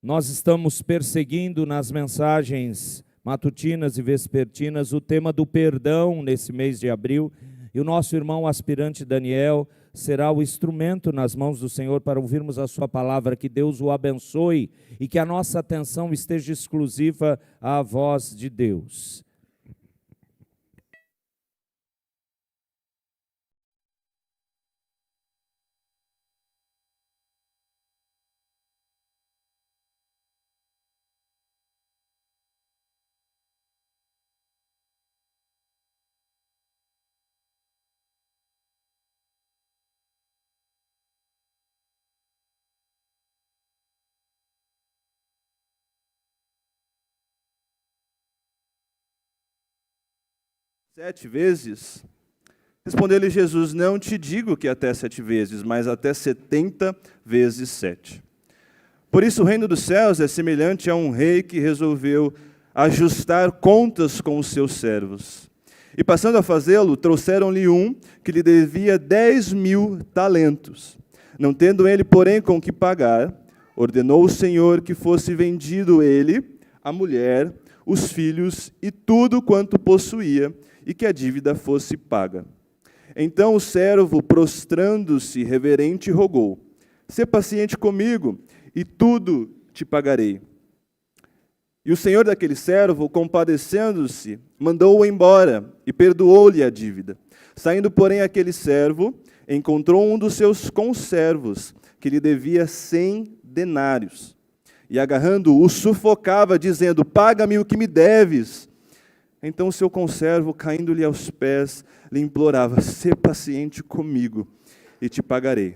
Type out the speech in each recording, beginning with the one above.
Nós estamos perseguindo nas mensagens matutinas e vespertinas o tema do perdão nesse mês de abril, e o nosso irmão aspirante Daniel será o instrumento nas mãos do Senhor para ouvirmos a sua palavra. Que Deus o abençoe e que a nossa atenção esteja exclusiva à voz de Deus. Sete vezes? Respondeu-lhe Jesus: não te digo que até 7 vezes, mas até 70 vezes 7. Por isso o reino dos céus é semelhante a um rei que resolveu ajustar contas com os seus servos. E passando a fazê-lo, trouxeram-lhe um que lhe devia 10.000 talentos. Não tendo ele, porém, com que pagar, ordenou o Senhor que fosse vendido ele, a mulher, os filhos e tudo quanto possuía, e que a dívida fosse paga. Então o servo, prostrando-se reverente, rogou: sê paciente comigo, e tudo te pagarei. E o senhor daquele servo, compadecendo-se, mandou-o embora e perdoou-lhe a dívida. Saindo, porém, aquele servo, encontrou um dos seus conservos, que lhe devia 100 denários. E agarrando-o, o sufocava, dizendo: paga-me o que me deves. Então o seu conservo, caindo-lhe aos pés, lhe implorava: sê paciente comigo, e te pagarei.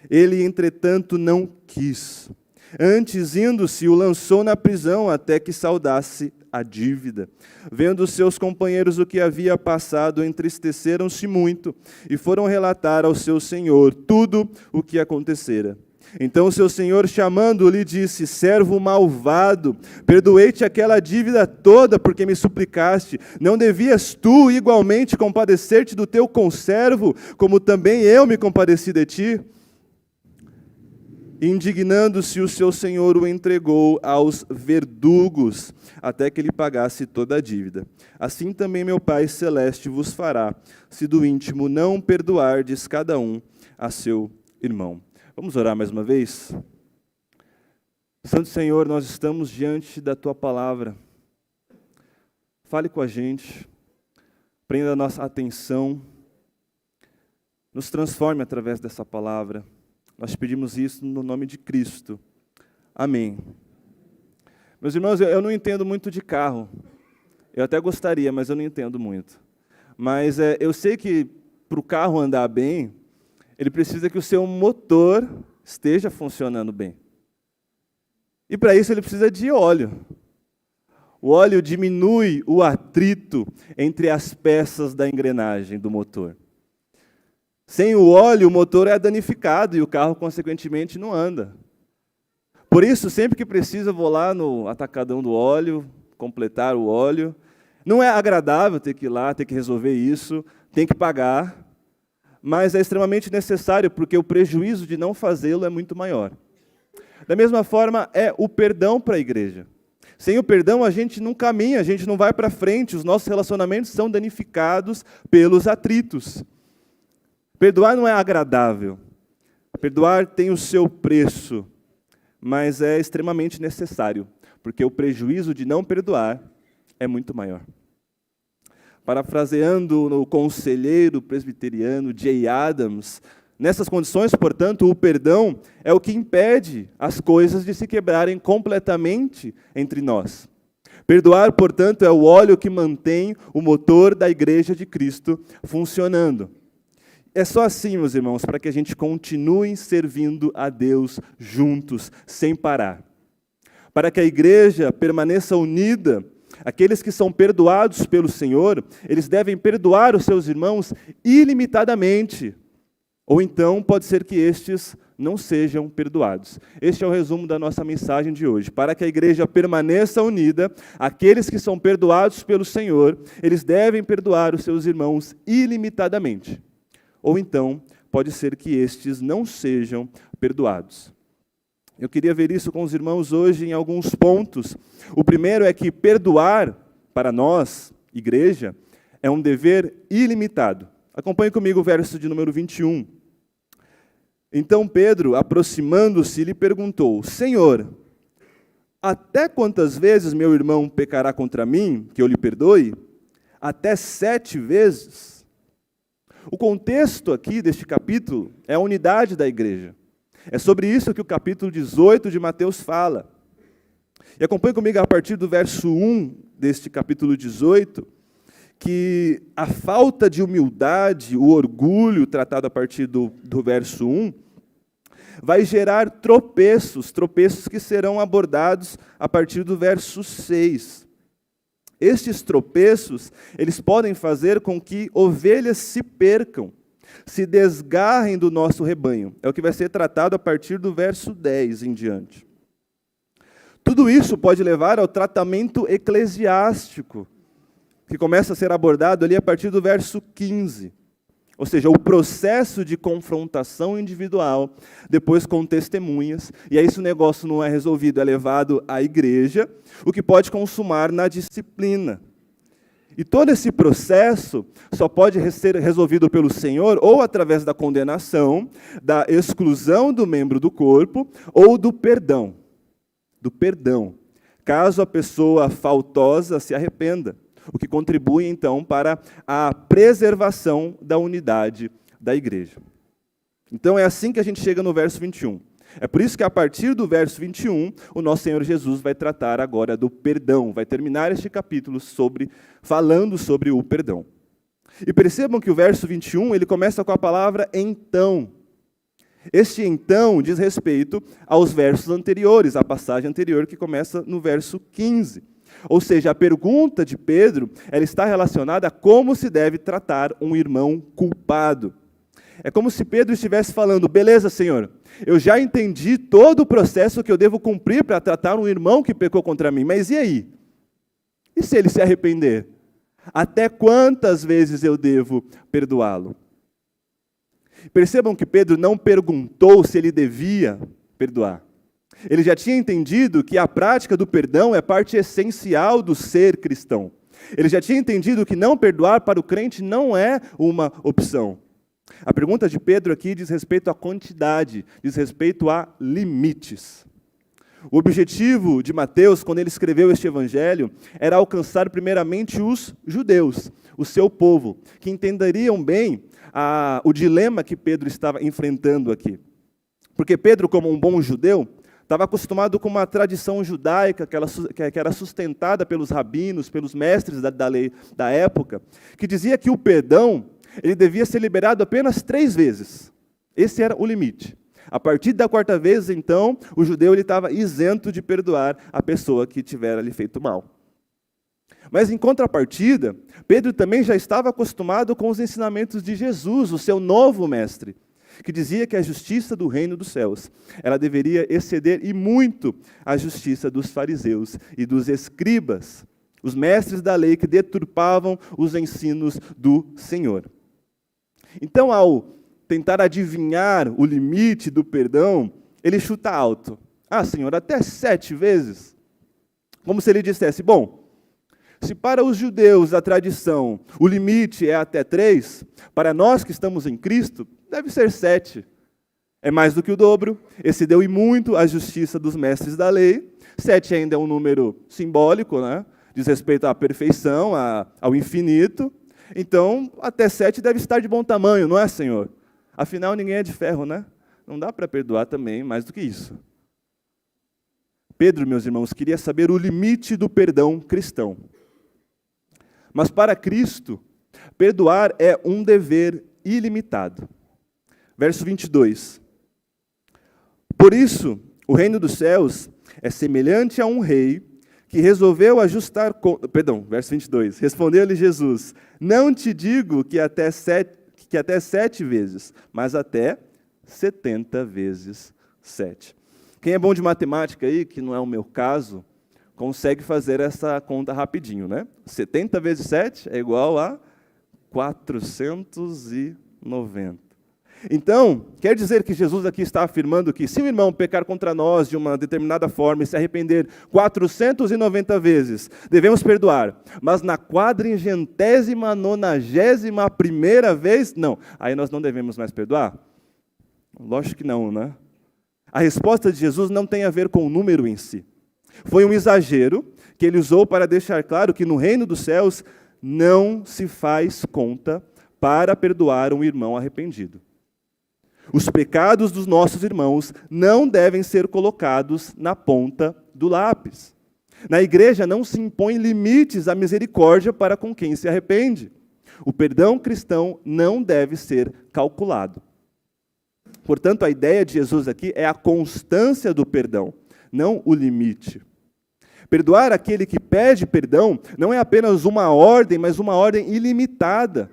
Ele, entretanto, não quis. Antes, indo-se, o lançou na prisão até que saudasse a dívida. Vendo os seus companheiros o que havia passado, entristeceram-se muito e foram relatar ao seu senhor tudo o que acontecera. Então o seu senhor, chamando-o, lhe disse: servo malvado, perdoei-te aquela dívida toda porque me suplicaste. Não devias tu igualmente compadecer-te do teu conservo, como também eu me compadeci de ti? Indignando-se, o seu senhor o entregou aos verdugos, até que lhe pagasse toda a dívida. Assim também meu Pai Celeste vos fará, se do íntimo não perdoardes cada um a seu irmão. Vamos orar mais uma vez? Santo Senhor, nós estamos diante da Tua palavra. Fale com a gente, prenda a nossa atenção, nos transforme através dessa palavra. Nós pedimos isso no nome de Cristo. Amém. Meus irmãos, eu não entendo muito de carro. Eu até gostaria, mas eu não entendo muito. Mas eu sei que para o carro andar bem, ele precisa que o seu motor esteja funcionando bem. E para isso ele precisa de óleo. O óleo diminui o atrito entre as peças da engrenagem do motor. Sem o óleo, o motor é danificado e o carro, consequentemente, não anda. Por isso, sempre que precisa, eu vou lá no atacadão do óleo, completar o óleo. Não é agradável ter que ir lá, ter que resolver isso, tem que pagar. Mas é extremamente necessário, porque o prejuízo de não fazê-lo é muito maior. Da mesma forma, é o perdão para a igreja. Sem o perdão, a gente não caminha, a gente não vai para frente, os nossos relacionamentos são danificados pelos atritos. Perdoar não é agradável. Perdoar tem o seu preço, mas é extremamente necessário, porque o prejuízo de não perdoar é muito maior. Parafraseando o conselheiro presbiteriano J. Adams, nessas condições, portanto, o perdão é o que impede as coisas de se quebrarem completamente entre nós. Perdoar, portanto, é o óleo que mantém o motor da Igreja de Cristo funcionando. É só assim, meus irmãos, para que a gente continue servindo a Deus juntos, sem parar. Para que a igreja permaneça unida, aqueles que são perdoados pelo Senhor, eles devem perdoar os seus irmãos ilimitadamente. Ou então, pode ser que estes não sejam perdoados. Este é o resumo da nossa mensagem de hoje. Para que a igreja permaneça unida, aqueles que são perdoados pelo Senhor, eles devem perdoar os seus irmãos ilimitadamente. Ou então, pode ser que estes não sejam perdoados. Eu queria ver isso com os irmãos hoje em alguns pontos. O primeiro é que perdoar, para nós, igreja, é um dever ilimitado. Acompanhe comigo o verso de número 21. Então Pedro, aproximando-se, lhe perguntou: Senhor, até quantas vezes meu irmão pecará contra mim, que eu lhe perdoe? Até 7 vezes? O contexto aqui deste capítulo é a unidade da igreja. É sobre isso que o capítulo 18 de Mateus fala. E acompanhe comigo a partir do verso 1 deste capítulo 18, que a falta de humildade, o orgulho, tratado a partir do verso 1, vai gerar tropeços que serão abordados a partir do verso 6. Estes tropeços, eles podem fazer com que ovelhas se percam, se desgarrem do nosso rebanho. É o que vai ser tratado a partir do verso 10 em diante. Tudo isso pode levar ao tratamento eclesiástico, que começa a ser abordado ali a partir do verso 15. Ou seja, o processo de confrontação individual, depois com testemunhas, e aí se o negócio não é resolvido, é levado à igreja, o que pode consumar na disciplina. E todo esse processo só pode ser resolvido pelo Senhor ou através da condenação, da exclusão do membro do corpo ou do perdão. Caso a pessoa faltosa se arrependa, o que contribui então para a preservação da unidade da igreja. Então é assim que a gente chega no verso 21. É por isso que a partir do verso 21, o nosso Senhor Jesus vai tratar agora do perdão, vai terminar este capítulo falando sobre o perdão. E percebam que o verso 21, ele começa com a palavra então. Este então diz respeito aos versos anteriores, à passagem anterior que começa no verso 15. Ou seja, a pergunta de Pedro, ela está relacionada a como se deve tratar um irmão culpado. É como se Pedro estivesse falando: beleza, Senhor, eu já entendi todo o processo que eu devo cumprir para tratar um irmão que pecou contra mim, mas e aí? E se ele se arrepender? Até quantas vezes eu devo perdoá-lo? Percebam que Pedro não perguntou se ele devia perdoar. Ele já tinha entendido que a prática do perdão é parte essencial do ser cristão. Ele já tinha entendido que não perdoar para o crente não é uma opção. A pergunta de Pedro aqui diz respeito à quantidade, diz respeito a limites. O objetivo de Mateus, quando ele escreveu este evangelho, era alcançar primeiramente os judeus, o seu povo, que entenderiam bem o dilema que Pedro estava enfrentando aqui. Porque Pedro, como um bom judeu, estava acostumado com uma tradição judaica que era sustentada pelos rabinos, pelos mestres da lei da época, que dizia que o perdão ele devia ser liberado apenas 3 vezes. Esse era o limite. A partir da 4ª vez, então, o judeu estava isento de perdoar a pessoa que tiver lhe feito mal. Mas, em contrapartida, Pedro também já estava acostumado com os ensinamentos de Jesus, o seu novo mestre, que dizia que a justiça do reino dos céus, ela deveria exceder e muito a justiça dos fariseus e dos escribas, os mestres da lei que deturpavam os ensinos do Senhor. Então, ao tentar adivinhar o limite do perdão, ele chuta alto. Ah, Senhor, até 7 vezes? Como se ele dissesse: bom, se para os judeus a tradição, o limite é até 3, para nós que estamos em Cristo, deve ser 7. É mais do que o dobro, excedeu e muito a justiça dos mestres da lei. 7 ainda é um número simbólico, né? Diz respeito à perfeição, ao infinito. Então, até 7 deve estar de bom tamanho, não é, Senhor? Afinal, ninguém é de ferro, né? Não dá para perdoar também mais do que isso. Pedro, meus irmãos, queria saber o limite do perdão cristão. Mas para Cristo, perdoar é um dever ilimitado. Verso 22. Por isso, o reino dos céus é semelhante a um rei que resolveu ajustar... verso 22. Respondeu-lhe Jesus: não te digo que até 7 vezes, mas até 70 vezes 7. Quem é bom de matemática aí, que não é o meu caso, consegue fazer essa conta rapidinho, né? 70 vezes 7 é igual a 490. Então, quer dizer que Jesus aqui está afirmando que se o irmão pecar contra nós de uma determinada forma e se arrepender 490 vezes, devemos perdoar. Mas na 491ª vez, não. Aí nós não devemos mais perdoar? Lógico que não, né? A resposta de Jesus não tem a ver com o número em si. Foi um exagero que ele usou para deixar claro que no reino dos céus não se faz conta para perdoar um irmão arrependido. Os pecados dos nossos irmãos não devem ser colocados na ponta do lápis. Na igreja não se impõem limites à misericórdia para com quem se arrepende. O perdão cristão não deve ser calculado. Portanto, a ideia de Jesus aqui é a constância do perdão, não o limite. Perdoar aquele que pede perdão não é apenas uma ordem, mas uma ordem ilimitada.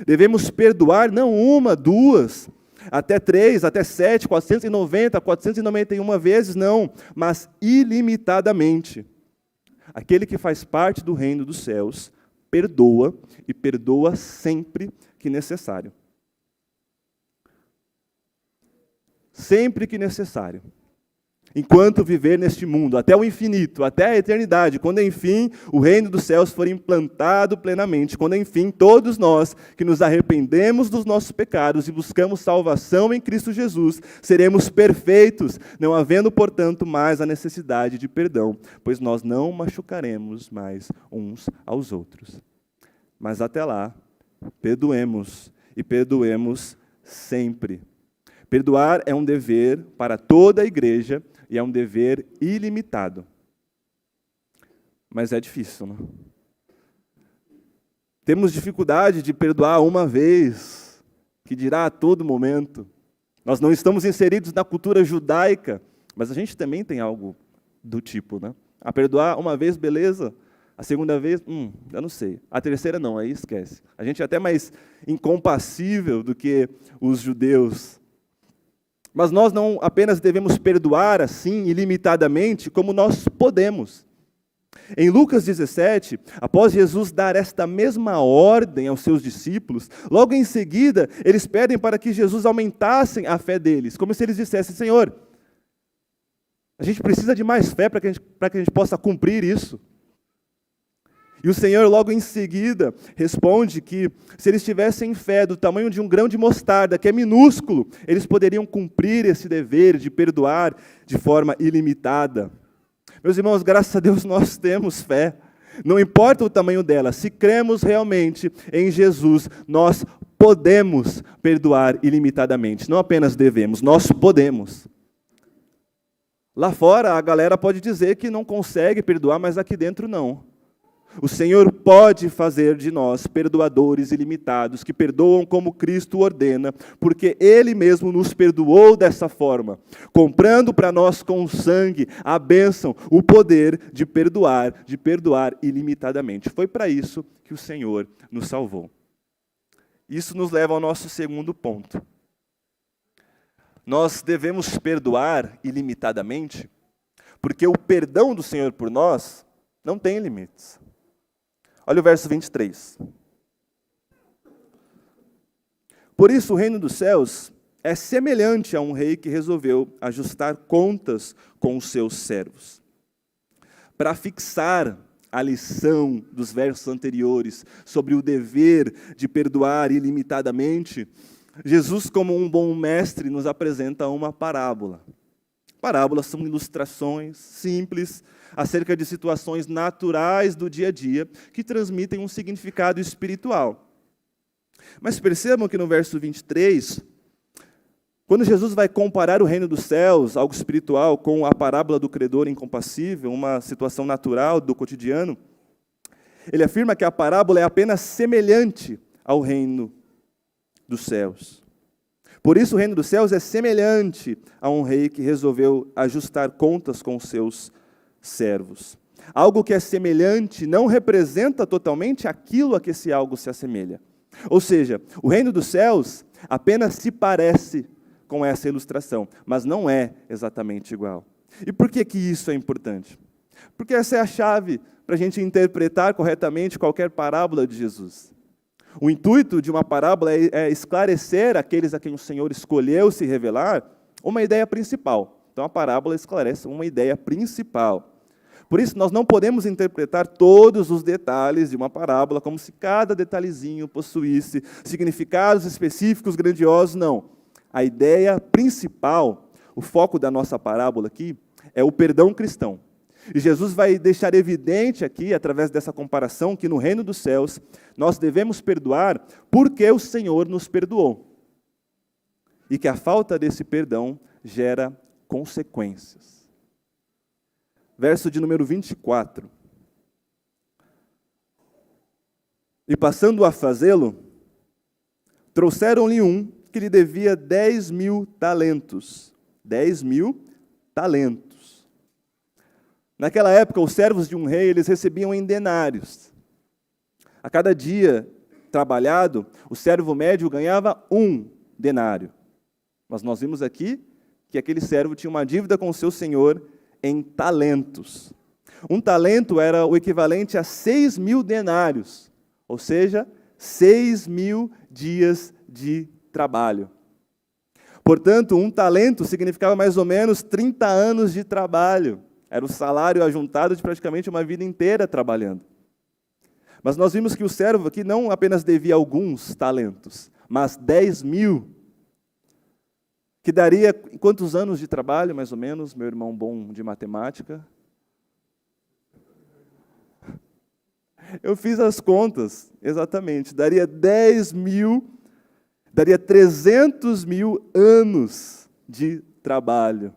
Devemos perdoar não uma, duas, até 3, até 7, 490, 491 vezes, não, mas ilimitadamente. Aquele que faz parte do reino dos céus perdoa e perdoa sempre que necessário. Sempre que necessário. Enquanto viver neste mundo, até o infinito, até a eternidade, quando enfim o reino dos céus for implantado plenamente, quando enfim todos nós que nos arrependemos dos nossos pecados e buscamos salvação em Cristo Jesus, seremos perfeitos, não havendo, portanto, mais a necessidade de perdão, pois nós não machucaremos mais uns aos outros. Mas até lá, perdoemos e perdoemos sempre. Perdoar é um dever para toda a igreja e é um dever ilimitado. Mas é difícil, não? Temos dificuldade de perdoar uma vez, que dirá a todo momento. Nós não estamos inseridos na cultura judaica, mas a gente também tem algo do tipo, né? A perdoar uma vez, beleza. A segunda vez, eu não sei. A terceira não, aí esquece. A gente é até mais incompassível do que os judeus. Mas nós não apenas devemos perdoar assim, ilimitadamente, como nós podemos. Em Lucas 17, após Jesus dar esta mesma ordem aos seus discípulos, logo em seguida, eles pedem para que Jesus aumentasse a fé deles, como se eles dissessem: Senhor, a gente precisa de mais fé para que a gente possa cumprir isso. E o Senhor, logo em seguida, responde que se eles tivessem fé do tamanho de um grão de mostarda, que é minúsculo, eles poderiam cumprir esse dever de perdoar de forma ilimitada. Meus irmãos, graças a Deus nós temos fé. Não importa o tamanho dela, se cremos realmente em Jesus, nós podemos perdoar ilimitadamente. Não apenas devemos, nós podemos. Lá fora a galera pode dizer que não consegue perdoar, mas aqui dentro não. O Senhor pode fazer de nós perdoadores ilimitados, que perdoam como Cristo ordena, porque Ele mesmo nos perdoou dessa forma, comprando para nós com o sangue a bênção, o poder de perdoar ilimitadamente. Foi para isso que o Senhor nos salvou. Isso nos leva ao nosso segundo ponto. Nós devemos perdoar ilimitadamente, porque o perdão do Senhor por nós não tem limites. Olha o verso 23. Por isso o reino dos céus é semelhante a um rei que resolveu ajustar contas com os seus servos. Para fixar a lição dos versos anteriores sobre o dever de perdoar ilimitadamente, Jesus, como um bom mestre, nos apresenta uma parábola. Parábolas são ilustrações simples acerca de situações naturais do dia a dia que transmitem um significado espiritual. Mas percebam que no verso 23, quando Jesus vai comparar o reino dos céus, algo espiritual, com a parábola do credor incompassível, uma situação natural do cotidiano, ele afirma que a parábola é apenas semelhante ao reino dos céus. Por isso o reino dos céus é semelhante a um rei que resolveu ajustar contas com os seus servos. Algo que é semelhante não representa totalmente aquilo a que esse algo se assemelha. Ou seja, o reino dos céus apenas se parece com essa ilustração, mas não é exatamente igual. E por que isso é importante? Porque essa é a chave para a gente interpretar corretamente qualquer parábola de Jesus. O intuito de uma parábola é esclarecer aqueles a quem o Senhor escolheu se revelar uma ideia principal. Então, a parábola esclarece uma ideia principal. Por isso, nós não podemos interpretar todos os detalhes de uma parábola como se cada detalhezinho possuísse significados específicos, grandiosos, não. A ideia principal, o foco da nossa parábola aqui, é o perdão cristão. E Jesus vai deixar evidente aqui, através dessa comparação, que no reino dos céus nós devemos perdoar porque o Senhor nos perdoou. E que a falta desse perdão gera consequências. Verso de número 24. E passando a fazê-lo, trouxeram-lhe um que lhe devia 10.000 talentos. 10.000 talentos. Naquela época, os servos de um rei, eles recebiam em denários. A cada dia trabalhado, o servo médio ganhava 1 denário. Mas nós vimos aqui que aquele servo tinha uma dívida com o seu senhor em talentos. Um talento era o equivalente a 6.000 denários, ou seja, 6.000 dias de trabalho. Portanto, um talento significava mais ou menos 30 anos de trabalho. Era o salário ajuntado de praticamente uma vida inteira trabalhando. Mas nós vimos que o servo aqui não apenas devia alguns talentos, mas 10.000. Que daria quantos anos de trabalho, mais ou menos, meu irmão bom de matemática? Eu fiz as contas, exatamente. Daria 10.000, daria 300.000 anos de trabalho.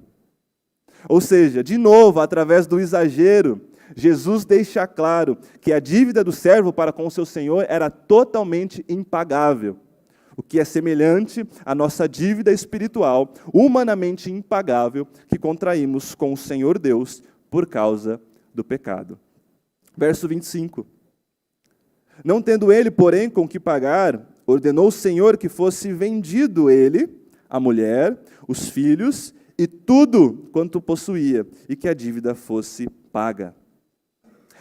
Ou seja, de novo, através do exagero, Jesus deixa claro que a dívida do servo para com o seu senhor era totalmente impagável. O que é semelhante à nossa dívida espiritual, humanamente impagável, que contraímos com o Senhor Deus por causa do pecado. Verso 25. Não tendo ele, porém, com que pagar, ordenou o Senhor que fosse vendido ele, a mulher, os filhos e tudo quanto possuía, e que a dívida fosse paga.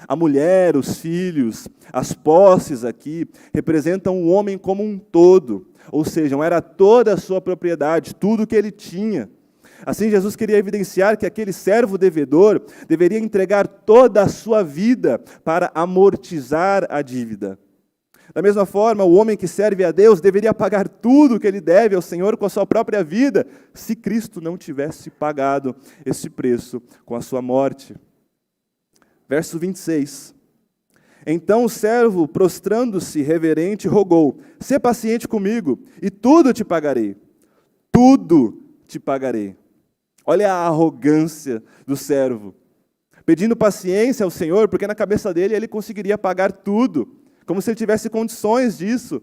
A mulher, os filhos, as posses aqui, representam o homem como um todo, ou seja, era toda a sua propriedade, tudo que ele tinha. Assim, Jesus queria evidenciar que aquele servo devedor deveria entregar toda a sua vida para amortizar a dívida. Da mesma forma, o homem que serve a Deus deveria pagar tudo que ele deve ao Senhor com a sua própria vida, se Cristo não tivesse pagado esse preço com a sua morte. Verso 26. Então o servo, prostrando-se reverente, rogou: sê paciente comigo, e tudo te pagarei. Tudo te pagarei. Olha a arrogância do servo. Pedindo paciência ao Senhor, porque na cabeça dele ele conseguiria pagar tudo. Como se ele tivesse condições disso,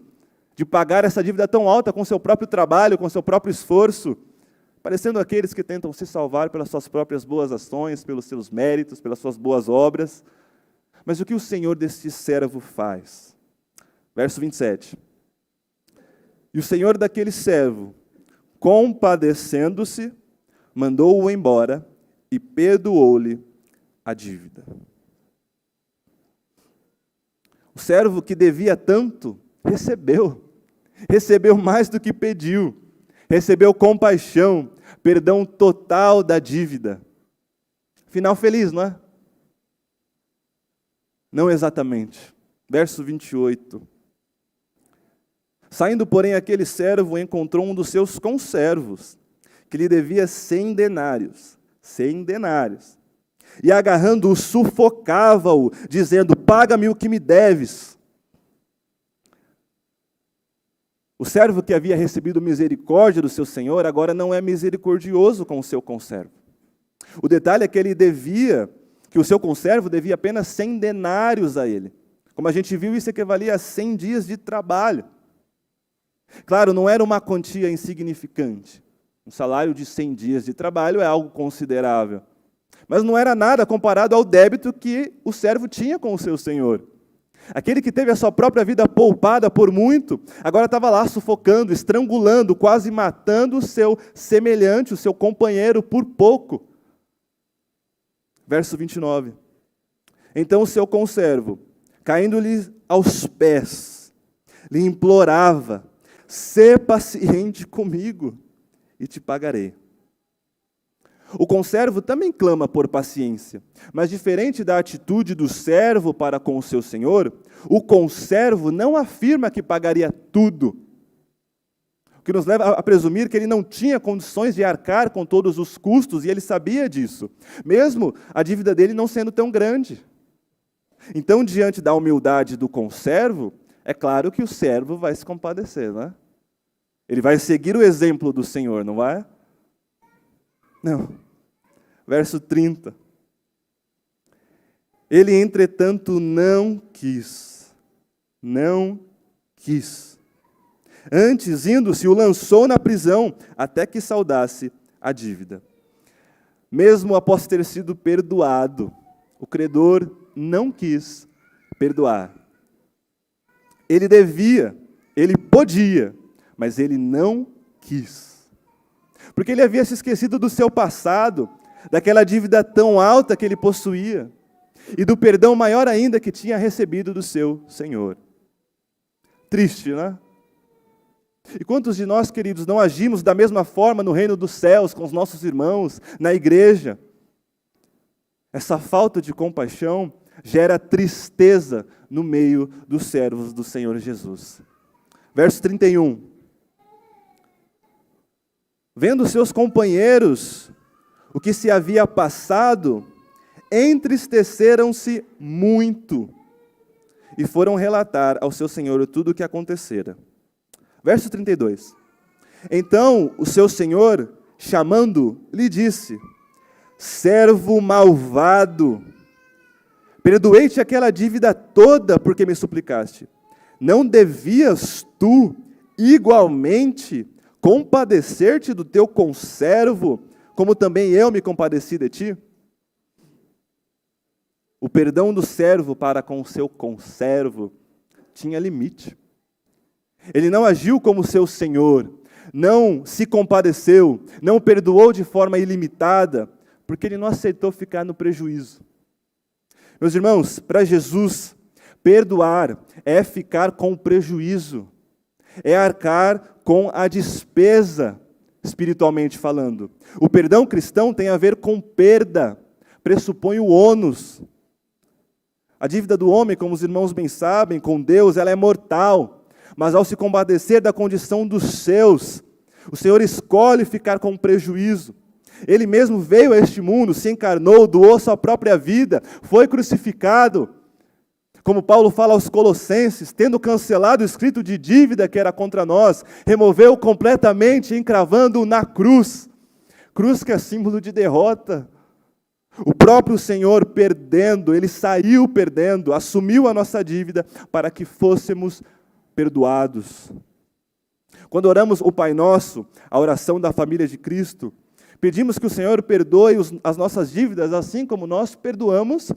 de pagar essa dívida tão alta com seu próprio trabalho, com seu próprio esforço. Parecendo aqueles que tentam se salvar pelas suas próprias boas ações, pelos seus méritos, pelas suas boas obras. Mas o que o Senhor deste servo faz? Verso 27. E o Senhor daquele servo, compadecendo-se, mandou-o embora e perdoou-lhe a dívida. O servo que devia tanto, recebeu mais do que pediu, recebeu compaixão, perdão total da dívida. Final feliz, não é? Não exatamente. Verso 28. Saindo, porém, aquele servo encontrou um dos seus conservos, que lhe devia 100 denários. 100 denários. E agarrando-o, sufocava-o, dizendo: paga-me o que me deves. O servo que havia recebido misericórdia do seu senhor, agora não é misericordioso com o seu conservo. O detalhe é que que o seu conservo devia apenas 100 denários a ele. Como a gente viu, isso equivalia a 100 dias de trabalho. Claro, não era uma quantia insignificante. Um salário de 100 dias de trabalho é algo considerável. Mas não era nada comparado ao débito que o servo tinha com o seu senhor. Aquele que teve a sua própria vida poupada por muito, agora estava lá sufocando, estrangulando, quase matando o seu semelhante, o seu companheiro, por pouco. Verso 29. Então o seu conservo, caindo-lhe aos pés, lhe implorava: sê paciente comigo e te pagarei. O conservo também clama por paciência, mas diferente da atitude do servo para com o seu senhor, o conservo não afirma que pagaria tudo, o que nos leva a presumir que ele não tinha condições de arcar com todos os custos, e ele sabia disso, mesmo a dívida dele não sendo tão grande. Então, diante da humildade do conservo, é claro que o servo vai se compadecer, não é? Ele vai seguir o exemplo do Senhor, não vai? Não. Verso 30. Ele, entretanto, não quis. Não quis. Antes, indo-se, o lançou na prisão, até que saudasse a dívida. Mesmo após ter sido perdoado, o credor não quis perdoar. Ele devia, ele podia, mas ele não quis. Porque ele havia se esquecido do seu passado, daquela dívida tão alta que ele possuía, e do perdão maior ainda que tinha recebido do seu Senhor. Triste, né? E quantos de nós, queridos, não agimos da mesma forma no reino dos céus, com os nossos irmãos, na igreja? Essa falta de compaixão gera tristeza no meio dos servos do Senhor Jesus. Verso 31. Vendo seus companheiros o que se havia passado, entristeceram-se muito e foram relatar ao seu senhor tudo o que acontecera. Verso 32. Então o seu senhor, chamando, lhe disse: servo malvado, perdoei-te aquela dívida toda porque me suplicaste. Não devias tu, igualmente, compadecer-te do teu conservo, como também eu me compadeci de ti? O perdão do servo para com o seu conservo tinha limite. Ele não agiu como seu senhor, não se compadeceu, não perdoou de forma ilimitada, porque ele não aceitou ficar no prejuízo. Meus irmãos, para Jesus, perdoar é ficar com o prejuízo, é arcar com a despesa, espiritualmente falando. O perdão cristão tem a ver com perda, pressupõe o ônus. A dívida do homem, como os irmãos bem sabem, com Deus, ela é mortal, mas ao se compadecer da condição dos seus, o Senhor escolhe ficar com prejuízo. Ele mesmo veio a este mundo, se encarnou, doou sua própria vida, foi crucificado. Como Paulo fala aos Colossenses, tendo cancelado o escrito de dívida que era contra nós, removeu completamente, encravando-o na cruz. Cruz que é símbolo de derrota. O próprio Senhor perdendo, Ele saiu perdendo, assumiu a nossa dívida para que fôssemos perdoados. Quando oramos o Pai Nosso, a oração da família de Cristo, pedimos que o Senhor perdoe as nossas dívidas, assim como nós perdoamos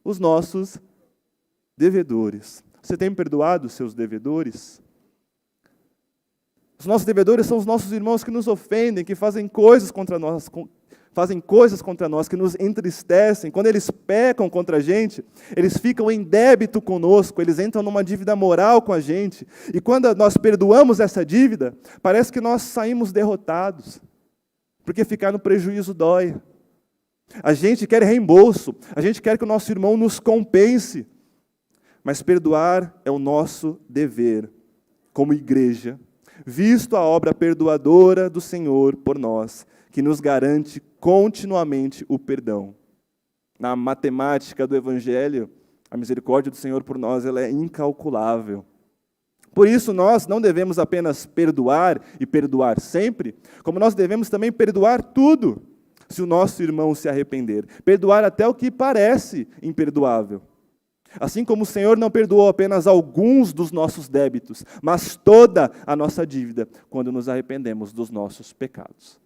os nossos devedores. Você tem perdoado os seus devedores? Os nossos devedores são os nossos irmãos que nos ofendem, que fazem coisas contra nós, que nos entristecem. Quando eles pecam contra a gente, eles ficam em débito conosco, eles entram numa dívida moral com a gente. E quando nós perdoamos essa dívida, parece que nós saímos derrotados, porque ficar no prejuízo dói. A gente quer reembolso, a gente quer que o nosso irmão nos compense, mas perdoar é o nosso dever, como igreja, visto a obra perdoadora do Senhor por nós, que nos garante continuamente o perdão. Na matemática do Evangelho, a misericórdia do Senhor por nós ela é incalculável. Por isso, nós não devemos apenas perdoar e perdoar sempre, como nós devemos também perdoar tudo, se o nosso irmão se arrepender. Perdoar até o que parece imperdoável. Assim como o Senhor não perdoou apenas alguns dos nossos débitos, mas toda a nossa dívida, quando nos arrependemos dos nossos pecados.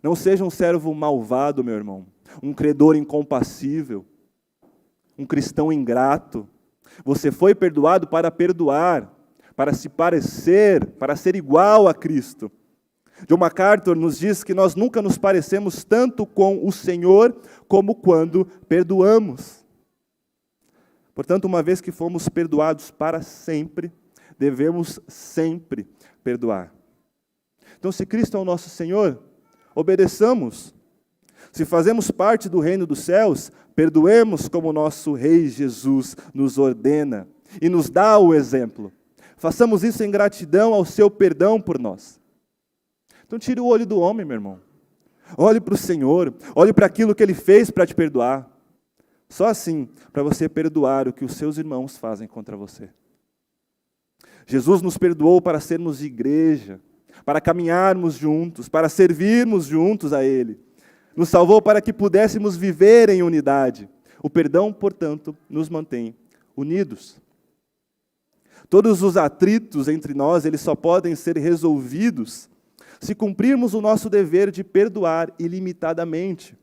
Não seja um servo malvado, meu irmão, um credor incompassível, um cristão ingrato. Você foi perdoado para perdoar, para se parecer, para ser igual a Cristo. John MacArthur nos diz que nós nunca nos parecemos tanto com o Senhor como quando perdoamos. Portanto, uma vez que fomos perdoados para sempre, devemos sempre perdoar. Então, se Cristo é o nosso Senhor, obedeçamos. Se fazemos parte do reino dos céus, perdoemos como nosso Rei Jesus nos ordena e nos dá o exemplo. Façamos isso em gratidão ao seu perdão por nós. Então tire o olho do homem, meu irmão. Olhe para o Senhor, olhe para aquilo que Ele fez para te perdoar. Só assim, para você perdoar o que os seus irmãos fazem contra você. Jesus nos perdoou para sermos igreja, para caminharmos juntos, para servirmos juntos a Ele. Nos salvou para que pudéssemos viver em unidade. O perdão, portanto, nos mantém unidos. Todos os atritos entre nós, eles só podem ser resolvidos se cumprirmos o nosso dever de perdoar ilimitadamente.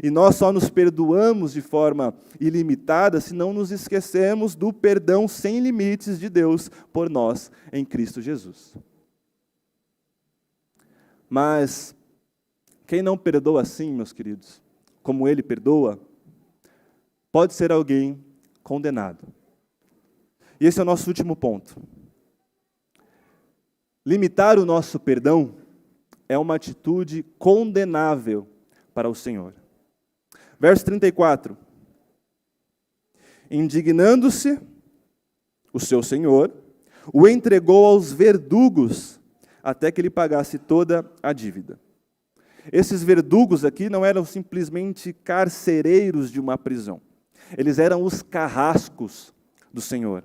E nós só nos perdoamos de forma ilimitada se não nos esquecemos do perdão sem limites de Deus por nós em Cristo Jesus. Mas quem não perdoa assim, meus queridos, como Ele perdoa, pode ser alguém condenado. E esse é o nosso último ponto. Limitar o nosso perdão é uma atitude condenável para o Senhor. Verso 34. Indignando-se, o seu senhor o entregou aos verdugos até que ele pagasse toda a dívida. Esses verdugos aqui não eram simplesmente carcereiros de uma prisão. Eles eram os carrascos do Senhor.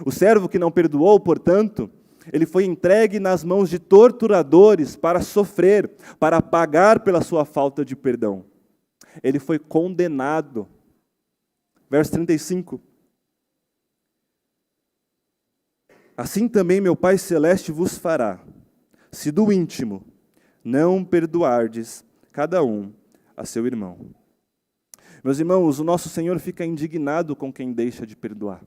O servo que não perdoou, portanto, ele foi entregue nas mãos de torturadores para sofrer, para pagar pela sua falta de perdão. Ele foi condenado. Verso 35. Assim também meu Pai Celeste vos fará, se do íntimo não perdoardes cada um a seu irmão. Meus irmãos, o nosso Senhor fica indignado com quem deixa de perdoar.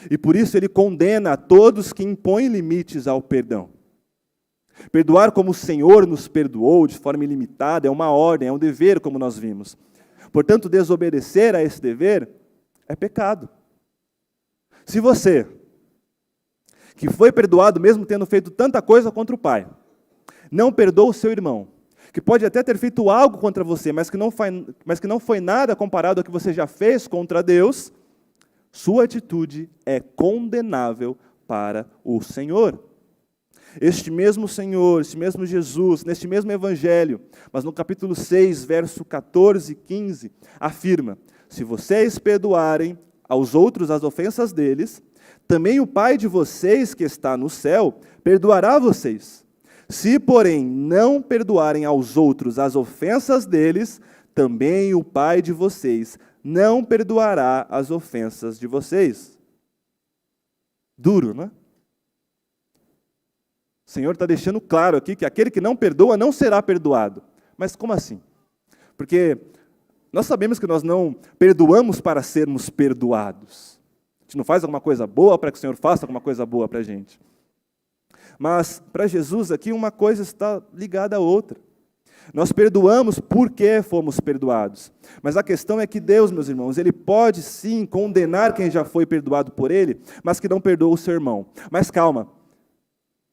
E por isso Ele condena a todos que impõem limites ao perdão. Perdoar como o Senhor nos perdoou, de forma ilimitada, é uma ordem, é um dever, como nós vimos. Portanto, desobedecer a esse dever é pecado. Se você, que foi perdoado mesmo tendo feito tanta coisa contra o Pai, não perdoa o seu irmão, que pode até ter feito algo contra você, mas que não foi nada comparado ao que você já fez contra Deus, sua atitude é condenável para o Senhor. Este mesmo Senhor, este mesmo Jesus, neste mesmo Evangelho, mas no capítulo 6, verso 14 e 15, afirma: se vocês perdoarem aos outros as ofensas deles, também o Pai de vocês que está no céu perdoará vocês. Se, porém, não perdoarem aos outros as ofensas deles, também o Pai de vocês não perdoará as ofensas de vocês. Duro, não é? O Senhor está deixando claro aqui que aquele que não perdoa não será perdoado. Mas como assim? Porque nós sabemos que nós não perdoamos para sermos perdoados. A gente não faz alguma coisa boa para que o Senhor faça alguma coisa boa para a gente. Mas para Jesus aqui uma coisa está ligada à outra. Nós perdoamos porque fomos perdoados. Mas a questão é que Deus, meus irmãos, Ele pode sim condenar quem já foi perdoado por Ele, mas que não perdoa o seu irmão. Mas calma.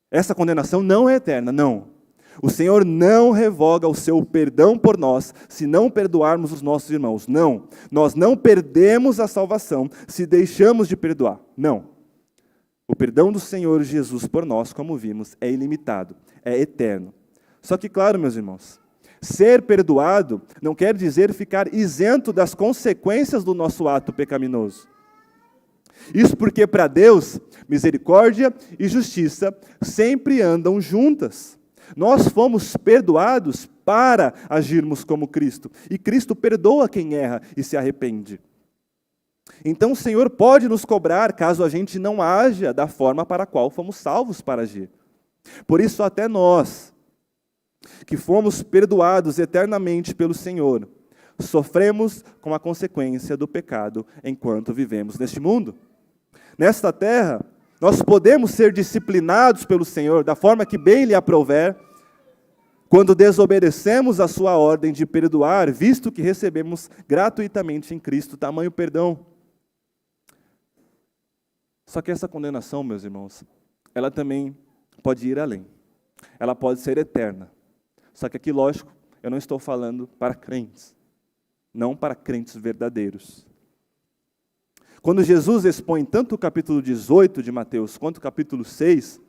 Essa condenação não é eterna, não. O Senhor não revoga o seu perdão por nós se não perdoarmos os nossos irmãos. Não. Nós não perdemos a salvação se deixamos de perdoar. Não. O perdão do Senhor Jesus por nós, como vimos, é ilimitado, é eterno. Só que, claro, meus irmãos, ser perdoado não quer dizer ficar isento das consequências do nosso ato pecaminoso. Isso porque, para Deus, misericórdia e justiça sempre andam juntas. Nós fomos perdoados para agirmos como Cristo. E Cristo perdoa quem erra e se arrepende. Então o Senhor pode nos cobrar caso a gente não haja da forma para a qual fomos salvos para agir. Por isso, até nós, que fomos perdoados eternamente pelo Senhor, sofremos com a consequência do pecado enquanto vivemos neste mundo. Nesta terra, nós podemos ser disciplinados pelo Senhor da forma que bem lhe aprouver, quando desobedecemos a sua ordem de perdoar, visto que recebemos gratuitamente em Cristo tamanho perdão. Só que essa condenação, meus irmãos, ela também pode ir além. Ela pode ser eterna. Só que aqui, lógico, eu não estou falando para crentes, não para crentes verdadeiros. Quando Jesus expõe tanto o capítulo 18 de Mateus quanto o capítulo 6,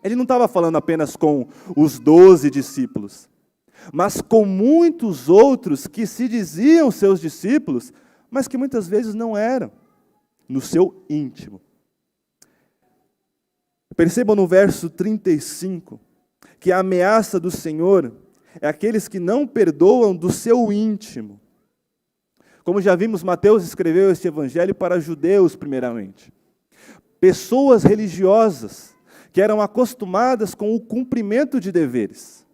ele não estava falando apenas com os 12 discípulos, mas com muitos outros que se diziam seus discípulos, mas que muitas vezes não eram, no seu íntimo. Percebam no verso 35, que a ameaça do Senhor é aqueles que não perdoam do seu íntimo. Como já vimos, Mateus escreveu este evangelho para judeus, primeiramente. Pessoas religiosas que eram acostumadas com o cumprimento de deveres.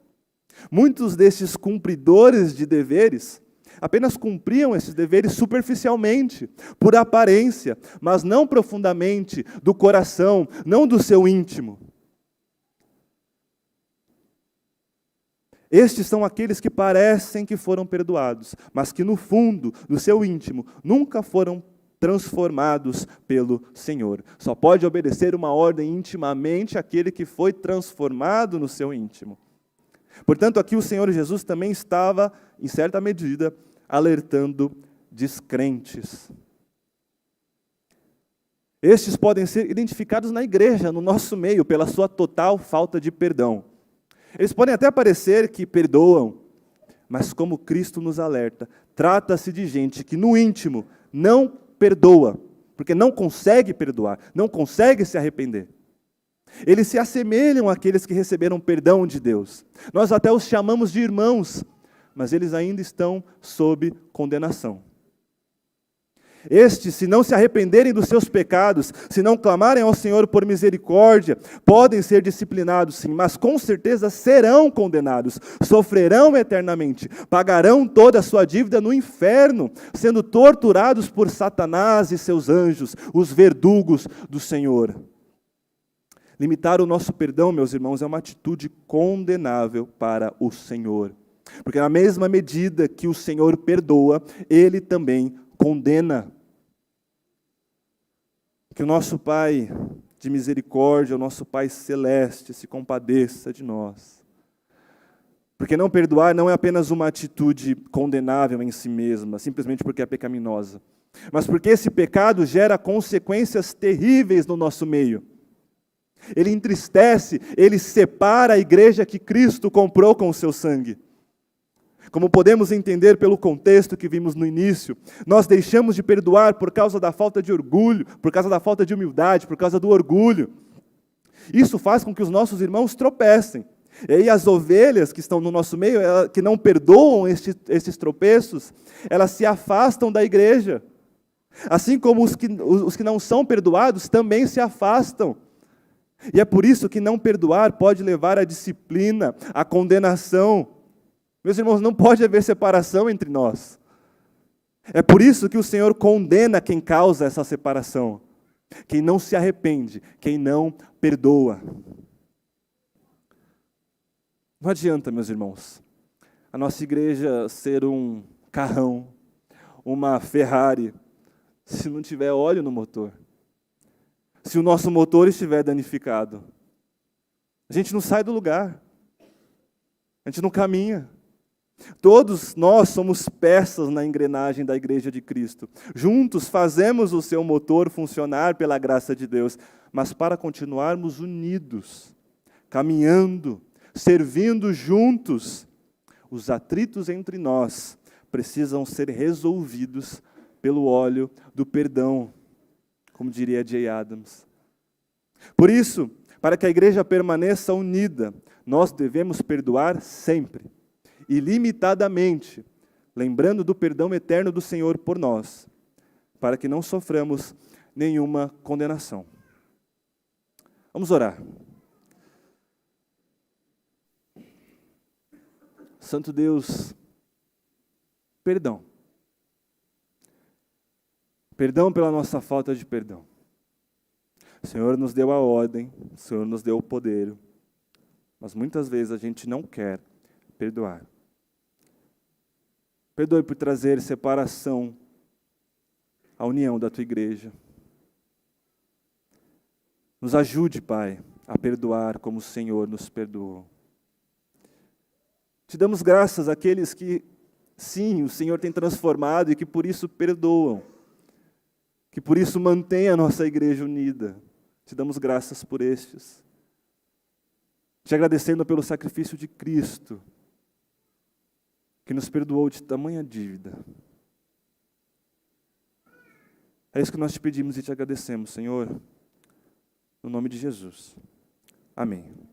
Muitos destes cumpridores de deveres apenas cumpriam esses deveres superficialmente, por aparência, mas não profundamente, do coração, não do seu íntimo. Estes são aqueles que parecem que foram perdoados, mas que no fundo, do seu íntimo, nunca foram transformados pelo Senhor. Só pode obedecer uma ordem intimamente aquele que foi transformado no seu íntimo. Portanto, aqui o Senhor Jesus também estava, em certa medida, alertando descrentes. Estes podem ser identificados na igreja, no nosso meio, pela sua total falta de perdão. Eles podem até parecer que perdoam, mas como Cristo nos alerta, trata-se de gente que no íntimo não perdoa, porque não consegue perdoar, não consegue se arrepender. Eles se assemelham àqueles que receberam perdão de Deus. Nós até os chamamos de irmãos, mas eles ainda estão sob condenação. Estes, se não se arrependerem dos seus pecados, se não clamarem ao Senhor por misericórdia, podem ser disciplinados sim, mas com certeza serão condenados, sofrerão eternamente, pagarão toda a sua dívida no inferno, sendo torturados por Satanás e seus anjos, os verdugos do Senhor. Limitar o nosso perdão, meus irmãos, é uma atitude condenável para o Senhor. Porque na mesma medida que o Senhor perdoa, Ele também condena. Que o nosso Pai de misericórdia, o nosso Pai celeste, se compadeça de nós. Porque não perdoar não é apenas uma atitude condenável em si mesma, simplesmente porque é pecaminosa, mas porque esse pecado gera consequências terríveis no nosso meio. Ele entristece, ele separa a igreja que Cristo comprou com o seu sangue. Como podemos entender pelo contexto que vimos no início, nós deixamos de perdoar por causa da falta de orgulho, por causa da falta de humildade, por causa do orgulho. Isso faz com que os nossos irmãos tropecem. E aí as ovelhas que estão no nosso meio, que não perdoam esses tropeços, elas se afastam da igreja. Assim como os que não são perdoados também se afastam. E é por isso que não perdoar pode levar à disciplina, à condenação. Meus irmãos, não pode haver separação entre nós. É por isso que o Senhor condena quem causa essa separação. Quem não se arrepende, quem não perdoa. Não adianta, meus irmãos, a nossa igreja ser um carrão, uma Ferrari, se não tiver óleo no motor. Se o nosso motor estiver danificado, a gente não sai do lugar, a gente não caminha. Todos nós somos peças na engrenagem da igreja de Cristo. Juntos fazemos o seu motor funcionar pela graça de Deus, mas para continuarmos unidos, caminhando, servindo juntos, os atritos entre nós precisam ser resolvidos pelo óleo do perdão, como diria Jay Adams. Por isso, para que a igreja permaneça unida, nós devemos perdoar sempre, ilimitadamente, lembrando do perdão eterno do Senhor por nós, para que não soframos nenhuma condenação. Vamos orar. Santo Deus, perdão. Perdão pela nossa falta de perdão. O Senhor nos deu a ordem, o Senhor nos deu o poder, mas muitas vezes a gente não quer perdoar. Perdoe por trazer separação à união da tua igreja. Nos ajude, Pai, a perdoar como o Senhor nos perdoou. Te damos graças àqueles que, sim, o Senhor tem transformado e que por isso perdoam, que por isso mantém a nossa igreja unida. Te damos graças por estes. Te agradecendo pelo sacrifício de Cristo, que nos perdoou de tamanha dívida. É isso que nós te pedimos e te agradecemos, Senhor, no nome de Jesus. Amém.